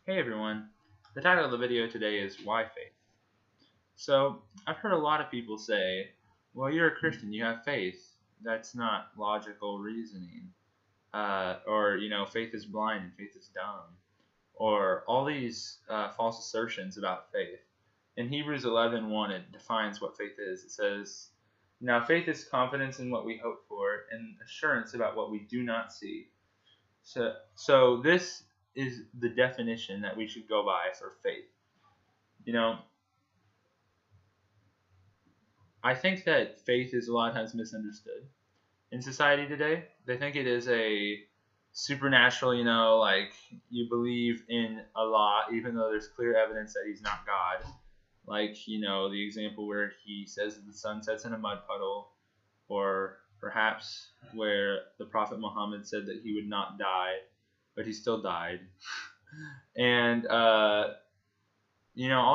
Hey everyone, the title of the video today is Why Faith? So, I've heard a lot of people say, well, you're a Christian, you have faith. That's not logical reasoning. Or, faith is blind and faith is dumb. Or all these false assertions about faith. In Hebrews 11:1, it defines what faith is. It says, now faith is confidence in what we hope for and assurance about what we do not see. So this is the definition that we should go by for faith. You know, I think that faith is a lot of times misunderstood in society today. They think it is a supernatural, like you believe in Allah, even though there's clear evidence that he's not God. Like, the example where he says that the sun sets in a mud puddle, or perhaps where the Prophet Muhammad said that he would not die, but he still died. And all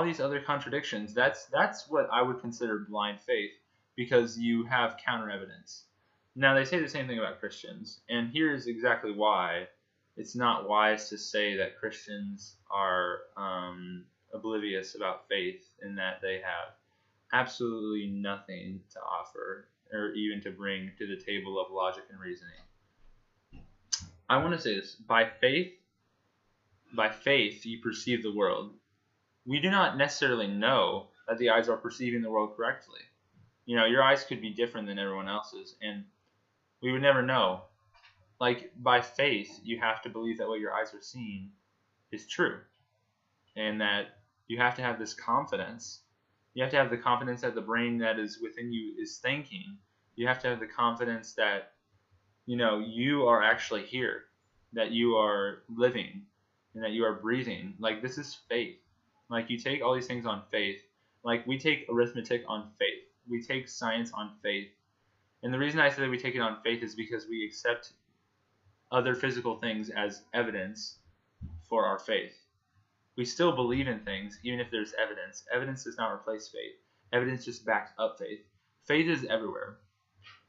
these other contradictions. That's what I would consider blind faith, because you have counter evidence. Now they say the same thing about Christians, and here's exactly why it's not wise to say that Christians are oblivious about faith, in that they have absolutely nothing to offer or even to bring to the table of logic and reasoning. I want to say this: by faith you perceive the world. We do not necessarily know that the eyes are perceiving the world correctly. Your eyes could be different than everyone else's, and we would never know. Like, by faith, you have to believe that what your eyes are seeing is true, and that you have to have this confidence. You have to have the confidence that the brain that is within you is thinking. You have to have the confidence that, you are actually here, that you are living, and that you are breathing. Like, this is faith. Like, you take all these things on faith. Like, we take arithmetic on faith. We take science on faith. And the reason I say that we take it on faith is because we accept other physical things as evidence for our faith. We still believe in things, even if there's evidence. Evidence does not replace faith. Evidence just backs up faith. Faith is everywhere.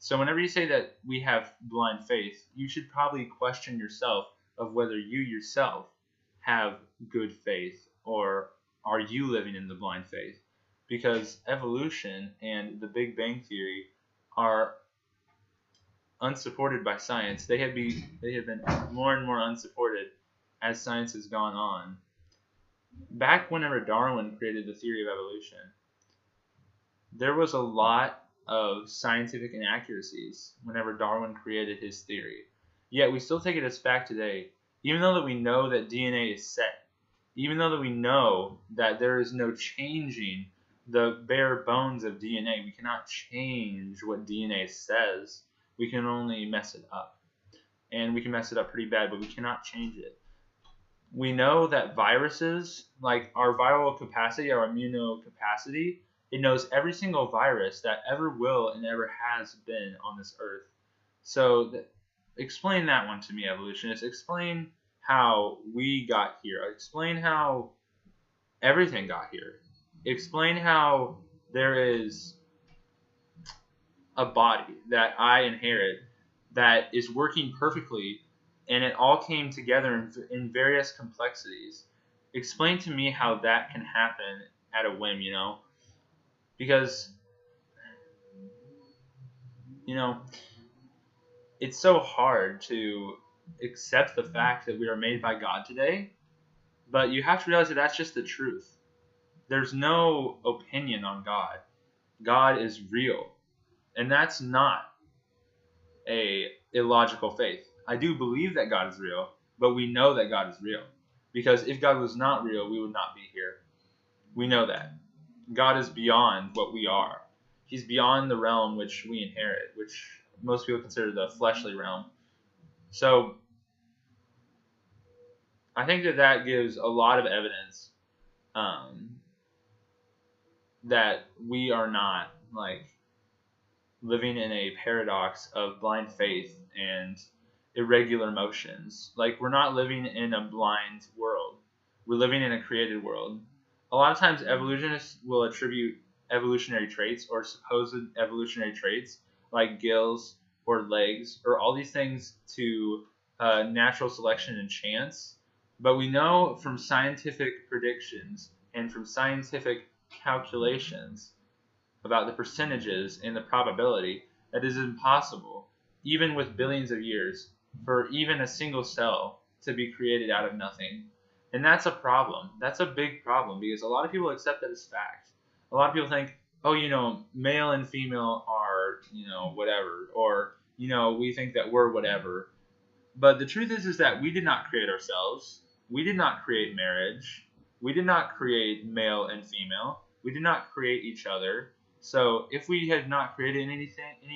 So whenever you say that we have blind faith, you should probably question yourself of whether you yourself have good faith, or are you living in the blind faith? Because evolution and the Big Bang Theory are unsupported by science. They have been more and more unsupported as science has gone on. Back whenever Darwin created the theory of evolution, there was a lot of scientific inaccuracies whenever Darwin created his theory. Yet we still take it as fact today, even though that we know that DNA is set, even though that we know that there is no changing the bare bones of DNA. We cannot change what DNA says. We can only mess it up. And we can mess it up pretty bad, but we cannot change it. We know that viruses, like our viral capacity, our immunocapacity, it knows every single virus that ever will and ever has been on this earth. So explain that one to me, evolutionists. Explain how we got here. Explain how everything got here. Explain how there is a body that I inherit that is working perfectly, and it all came together in various complexities. Explain to me how that can happen at a whim, because it's so hard to accept the fact that we are made by God today, but you have to realize that that's just the truth. There's no opinion on God. God is real, and that's not a illogical faith. I do believe that God is real, but we know that God is real, because if God was not real, we would not be here. We know that God is beyond what we are. He's beyond the realm which we inherit, which most people consider the fleshly realm. So I think that gives a lot of evidence that we are not living in a paradox of blind faith and irregular motions. Like, we're not living in a blind world. We're living in a created world. A lot of times evolutionists will attribute evolutionary traits or supposed evolutionary traits like gills or legs or all these things to natural selection and chance. But we know from scientific predictions and from scientific calculations about the percentages and the probability that it is impossible, even with billions of years, for even a single cell to be created out of nothing. And that's a problem. That's a big problem because a lot of people accept that as fact. A lot of people think, oh, male and female are, whatever, or, we think that we're whatever. But the truth is that we did not create ourselves. We did not create marriage. We did not create male and female. We did not create each other. So if we had not created any of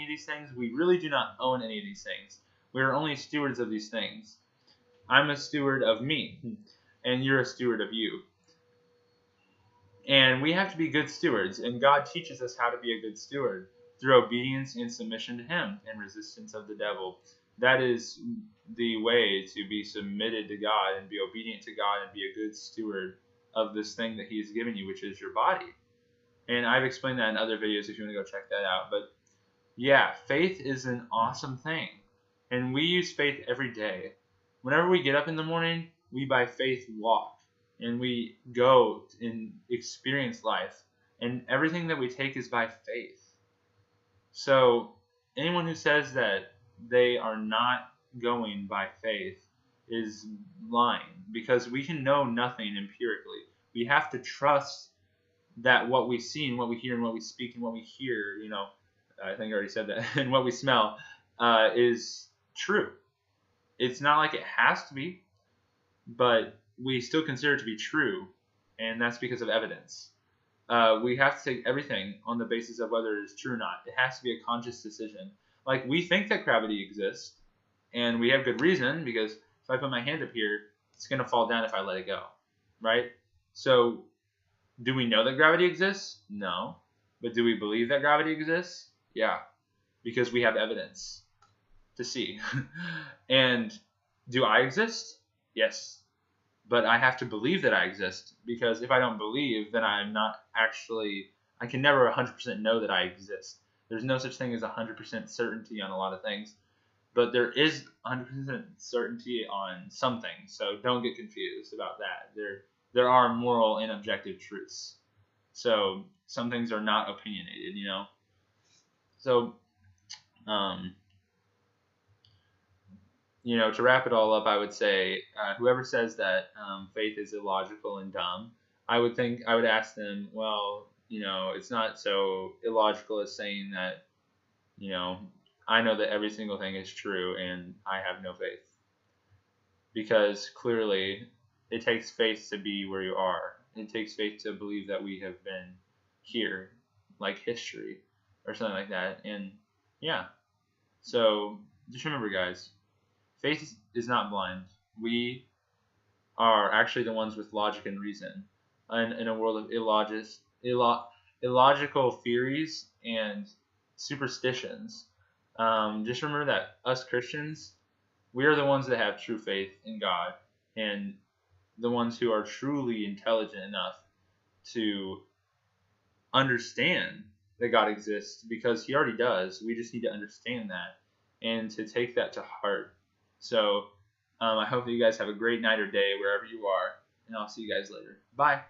these things, we really do not own any of these things. We are only stewards of these things. I'm a steward of me, and you're a steward of you. And we have to be good stewards, and God teaches us how to be a good steward through obedience and submission to Him and resistance of the devil. That is the way to be submitted to God and be obedient to God and be a good steward of this thing that He has given you, which is your body. And I've explained that in other videos if you want to go check that out. But yeah, faith is an awesome thing. And we use faith every day. Whenever we get up in the morning, we by faith walk. And we go and experience life. And everything that we take is by faith. So anyone who says that they are not going by faith is lying. Because we can know nothing empirically. We have to trust that what we see and what we hear and what we speak and what we hear, I think I already said that, and what we smell is true. It's not like it has to be, but we still consider it to be true, and that's because of evidence. We have to take everything on the basis of whether it is true or not. It has to be a conscious decision. Like, we think that gravity exists, and we have good reason, because if I put my hand up here, it's going to fall down if I let it go, right? So, do we know that gravity exists? No. But do we believe that gravity exists? Yeah. Because we have evidence to see. And do I exist? Yes. But I have to believe that I exist, because if I don't believe, then I can never 100% know that I exist. There's no such thing as 100% certainty on a lot of things, but there is 100% certainty on some things, so don't get confused about that. There are moral and objective truths. So some things are not opinionated, So, to wrap it all up, I would say whoever says that faith is illogical and dumb, I would ask them, well, it's not so illogical as saying that, I know that every single thing is true and I have no faith. Because clearly it takes faith to be where you are. It takes faith to believe that we have been here, like history or something like that. And yeah, so just remember, guys, faith is not blind. We are actually the ones with logic and reason. And in a world of illogical theories and superstitions, just remember that us Christians, we are the ones that have true faith in God, and the ones who are truly intelligent enough to understand that God exists, because He already does. We just need to understand that and to take that to heart. So I hope that you guys have a great night or day wherever you are, and I'll see you guys later. Bye.